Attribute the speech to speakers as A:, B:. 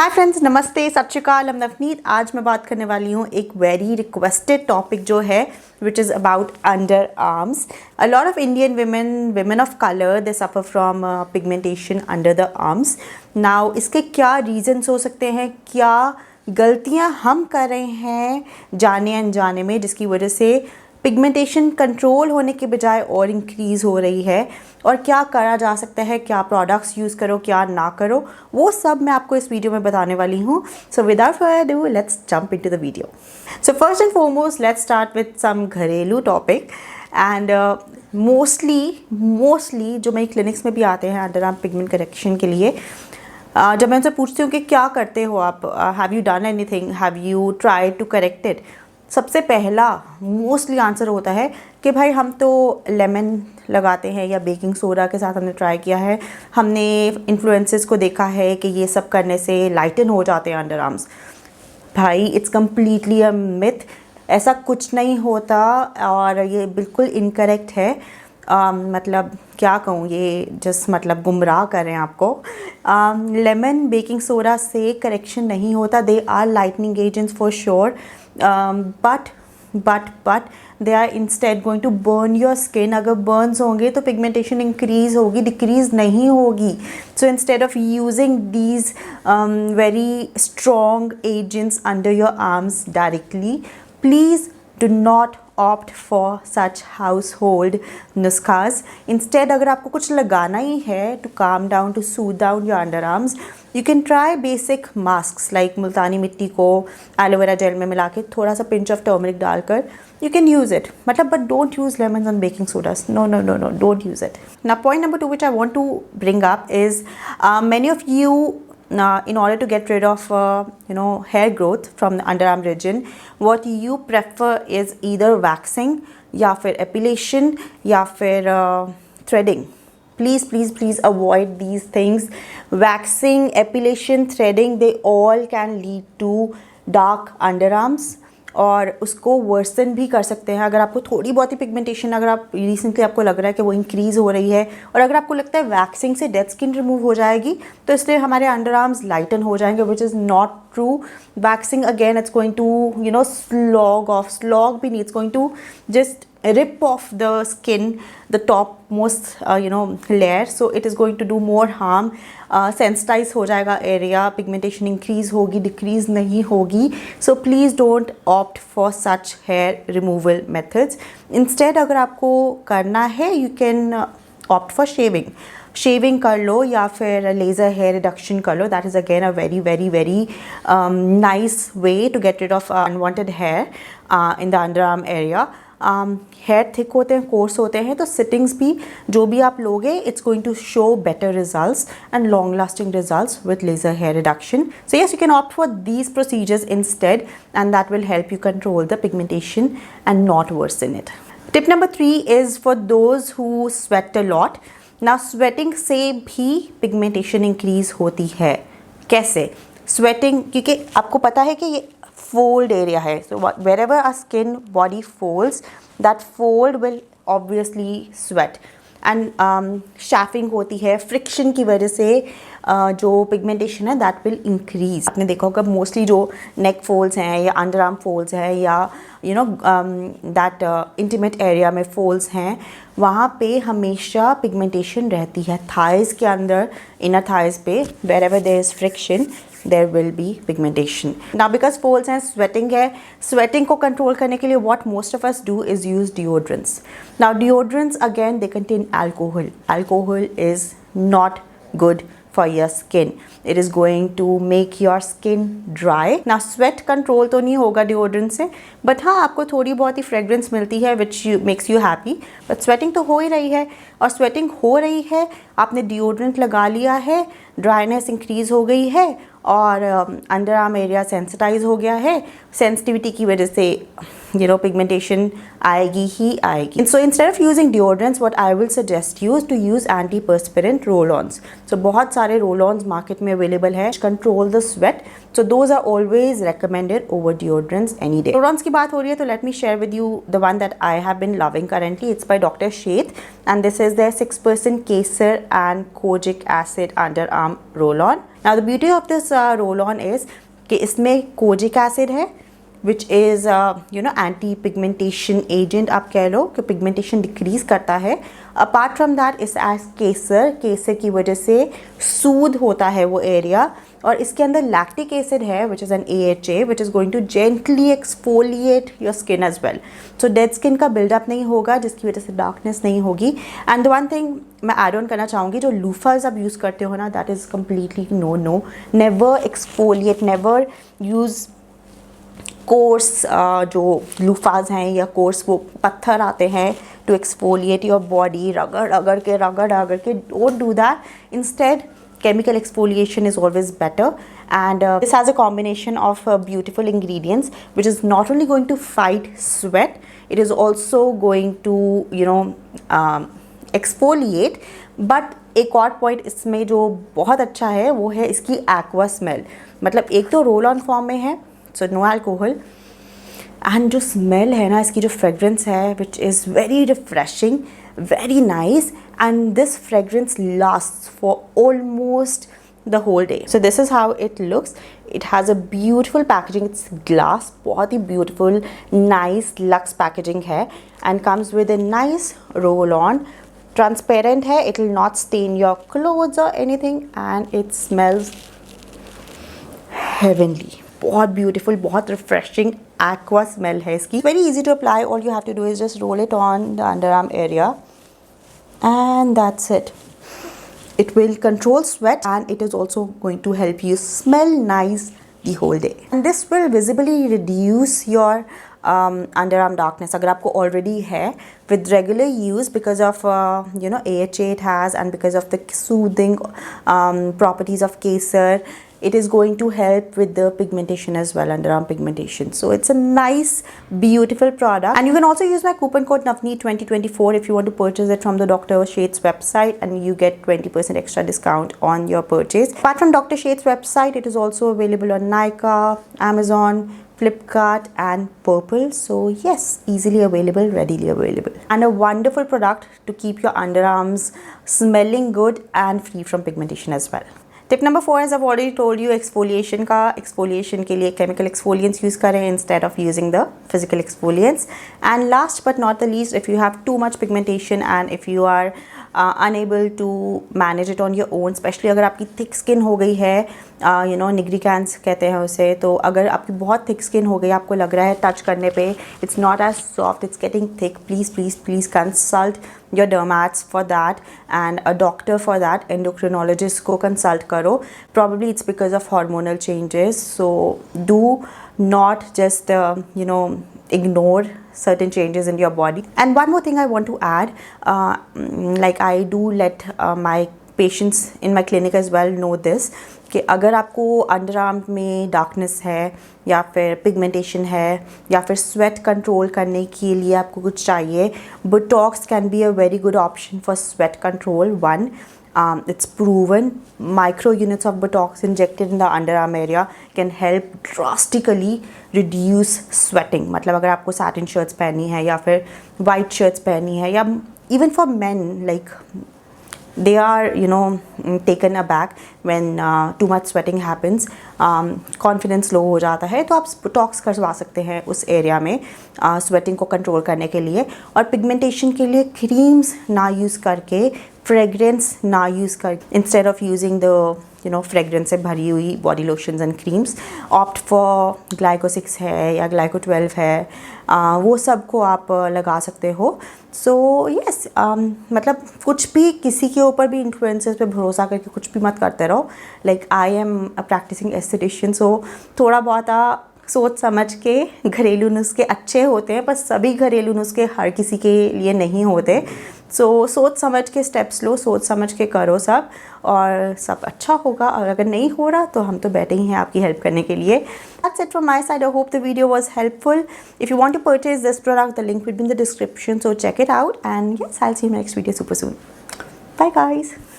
A: Hi friends, नमस्ते, सत श्री अकाल। हम नवनीत। आज मैं बात करने वाली हूँ एक वेरी रिक्वेस्टेड टॉपिक जो है which is about under arms. A lot of Indian women of colour they suffer from pigmentation under the arms. Now इसके क्या रीजंस हो सकते हैं, क्या गलतियाँ हम कर रहे हैं जाने अनजाने में जिसकी वजह से पिगमेंटेशन कंट्रोल होने के बजाय और इंक्रीज़ हो रही है, और क्या करा जा सकता है, क्या प्रोडक्ट्स यूज़ करो, क्या ना करो, वो सब मैं आपको इस वीडियो में बताने वाली हूँ। So without further ado let's jump into the video. So first and foremost let's start with some घरेलू टॉपिक। एंड मोस्टली जो मेरी क्लिनिक्स में भी आते हैं अंडर आर्म पिगमेंट करेक्शन के लिए, जब मैं उनसे पूछती हूँ कि क्या करते हो आप, have you done anything, have you try to correct it, सबसे पहला मोस्टली आंसर होता है कि भाई हम तो लेमन लगाते हैं या बेकिंग सोडा के साथ हमने ट्राई किया है, हमने इन्फ्लुएंसेस को देखा है कि ये सब करने से लाइटन हो जाते हैं अंडर आर्म्स। भाई इट्स कम्प्लीटली अ मिथ, ऐसा कुछ नहीं होता और ये बिल्कुल इनकरेक्ट है। मतलब क्या कहूँ, ये जस्ट मतलब गुमराह कर रहे हैं आपको। लेमन बेकिंग सोडा से करेक्शन नहीं होता, they are lightening agents for sure, but they are instead going to burn your skin. अगर बर्न्स होंगे तो पिगमेंटेशन इंक्रीज होगी, डिक्रीज नहीं होगी। So instead of using these very strong agents under your arms directly, please do not opt for such household नुस्खास। Instead अगर आपको कुछ लगाना ही है to calm down, to soothe down your underarms, you can try basic masks like मुल्तानी मिट्टी को aloe vera gel में मिला के थोड़ा सा pinch of turmeric डालकर you can use it, मतलब but don't use lemons and baking sodas. No, don't use it. Now point number 2 which I want to bring up is many of you in order to get rid of hair growth from the underarm region, what you prefer is either waxing या फिर epilation या फिर threading. Please avoid these things. Waxing, epilation, threading, they all can lead to dark underarms और उसको version भी कर सकते हैं। अगर आपको थोड़ी बहुत ही पिगमेंटेशन, अगर आप रिसेंटली आपको लग रहा है कि वो इंक्रीज़ हो रही है, और अगर आपको लगता है वैक्सिंग से डेड स्किन रिमूव हो जाएगी, तो इसलिए हमारे अंडर आर्म्स लाइटन हो जाएंगे, which is not true. Waxing again it's going to slog भी नहीं, it's going to just rip off the skin, the topmost layer, so it is going to do more harm. Sensitize हो जाएगा area, pigmentation increase होगी, decrease नहीं होगी। So please don't opt for such hair removal methods. Instead अगर आपको करना है you can opt for shaving कर लो या फिर लेज़र हेयर रिडक्शन कर लो। That is again a very nice way to get rid of unwanted hair in the underarm area. Hair thick होते हैं, कोर्स होते हैं, तो सिटिंग्स भी जो भी आप लोगे it's going to show better results and long lasting results with laser hair reduction. So yes, you can opt for these procedures instead and that will help you control the pigmentation and not worsen it. Tip number 3 is for those who sweat a lot. ना sweating से भी pigmentation increase होती है। कैसे? Sweating, क्योंकि आपको पता है कि ये fold area है, so wherever our skin body folds, that fold will obviously sweat and chaffing होती है, friction की वजह से जो पिगमेंटेशन है that will increase। आपने देखा होगा मोस्टली जो neck folds हैं या अंडर आर्म folds हैं या that intimate area में folds हैं, वहाँ पे हमेशा पिगमेंटेशन रहती है। थाइज़ के अंदर, इनर थाइज़ पे, wherever there is friction there will be pigmentation. Now because folds and sweating है, sweating को control करने के लिए what most of us do is use deodorants. Now deodorants again they contain alcohol. Alcohol is not good for your skin. It is going to make your skin dry. Now sweat control तो नहीं होगा deodorant से, but हाँ आपको थोड़ी बहुत ही fragrance मिलती है which makes you happy, but sweating तो हो ही रही है, और sweating हो रही है, आपने deodorant लगा लिया है, dryness increase हो गई है और अंडर आर्म एरिया सेंसिटाइज हो गया है, सेंसिटिविटी की वजह से पिगमेंटेशन आएगी ही आएगी। So instead of using deodorants what I will suggest you to use antiperspirant roll ons. So बहुत सारे रोल ऑन्स मार्केट में अवेलेबल है, control the sweat, so those are always recommended over deodorants any day. Roll ons की बात हो रही है तो let me share with you the one that I have been loving currently. It's by doctor Sheth and this is their 6% Kesar and kojic acid under arm roll on. Now the beauty of this roll on is कि इसमें kojic acid है which is anti pigmentation agent, आप कह लो कि pigmentation decrease करता है. Apart from that इस as केसर की वजह से सूद होता है वो एरिया. और इसके अंदर लैक्टिक एसिड है which is an AHA which is going to gently exfoliate your skin as well. So dead skin का बिल्डअप नहीं होगा जिसकी वजह से डार्कनेस नहीं होगी. एंड वन थिंग मैं एड ऑन करना चाहूँगी, जो लूफर्स आप यूज़ करते हो ना, that is completely no. Never exfoliate, never use coarse जो लूफाज हैं या कोर्स वो पत्थर आते हैं टू एक्सफोलिएट योर बॉडी. रगड़ के don't do that. Instead chemical exfoliation is always better, and this has a combination of beautiful ingredients which is not only going to fight sweat, it is also going to exfoliate. but एक और point इसमें जो बहुत अच्छा है वो है इसकी एक्वा स्मेल. मतलब एक तो रोल ऑन फॉर्म में है, सो नो अल्कोहल, एंड जो स्मेल है ना इसकी, जो फ्रेगरेंस है which is very refreshing, very nice, and this fragrance lasts for almost the whole day. So this is how it looks. It has a beautiful packaging. It's glass, बहुत ही beautiful nice luxe packaging है, and comes with a nice roll on. Transparent है, it will not stain your clothes or anything, and it smells heavenly. बहुत beautiful, बहुत refreshing aqua smell है इसकी. Very easy to apply. All you have to do is just roll it on the underarm area, and that's it. It will control sweat, and it is also going to help you smell nice the whole day. And this will visibly reduce your underarm darkness. अगर आपको already है, with regular use, because of AHA it has, and because of the soothing properties of kesar, it is going to help with the pigmentation as well, underarm pigmentation. So it's a nice, beautiful product. And you can also use my coupon code NAVNEET2024 if you want to purchase it from the Dr. Sheth's website, and you get 20% extra discount on your purchase. Apart from Dr. Sheth's website, it is also available on Nykaa, Amazon, Flipkart and Purple. So yes, easily available, readily available, and a wonderful product to keep your underarms smelling good and free from pigmentation as well. Tip number 4, as I've already told you, exfoliation का. Exfoliation के लिए chemical exfoliants use करें instead of using the physical exfoliants. And last but not the least, if you have too much pigmentation and if you are unable to manage it on your own, specially अगर आपकी thick skin हो गई है, निग्रिकैंस कहते हैं उसे, तो अगर आपकी बहुत थिक स्किन हो गई, आपको लग रहा है टच करने पे it's not as soft, it's getting thick, please consult your dermats for that and a doctor for that. Endocrinologist को consult करो. Probably it's because of hormonal changes, so do not just ignore certain changes in your body. And one more thing I want to add, like I do let my patients in my clinic as well know this, कि अगर आपको underarm में darkness है या फिर pigmentation है या फिर स्वेट कंट्रोल करने के लिए आपको कुछ चाहिए, Botox can be a very good option for sweat control. One, it's proven micro units of botox injected in the underarm area can help drastically reduce sweating. मतलब अगर आपको satin shirts पहनी है या फिर white shirts पहनी है, या even for men, like they are taken aback when too much sweating happens, confidence low हो जाता है, तो आप botox करवा सकते हैं उस एरिया में स्वेटिंग को कंट्रोल करने के लिए. और पिगमेंटेशन के लिए क्रीम्स ना यूज़ करके, फ्रेगरेंस ना यूज़ कर, instead of using the fragrance से भरी हुई body lotions and creams, opt for glyco 6 है या ग्लाइको 12 है, वो सब को आप लगा सकते हो. सो यस, मतलब कुछ भी किसी के ऊपर भी इन्फ्लुएंसर्स पे भरोसा करके कुछ भी मत करते रहो. Like I am a practising aesthetician, so थोड़ा बहुत सोच समझ के घरेलू नुस्खे अच्छे होते हैं, पर सभी घरेलू नुस्खे हर किसी के लिए नहीं होते. सो सोच समझ के स्टेप्स लो, सोच समझ के करो सब, और सब अच्छा होगा. और अगर नहीं हो रहा तो हम तो बैठे ही हैं आपकी हेल्प करने के लिए. That's it from my side. I hope the video was helpful. If you want to purchase this product, the link will be in the description, so check it out. And yes, I'll see you in my next video super soon. Bye guys.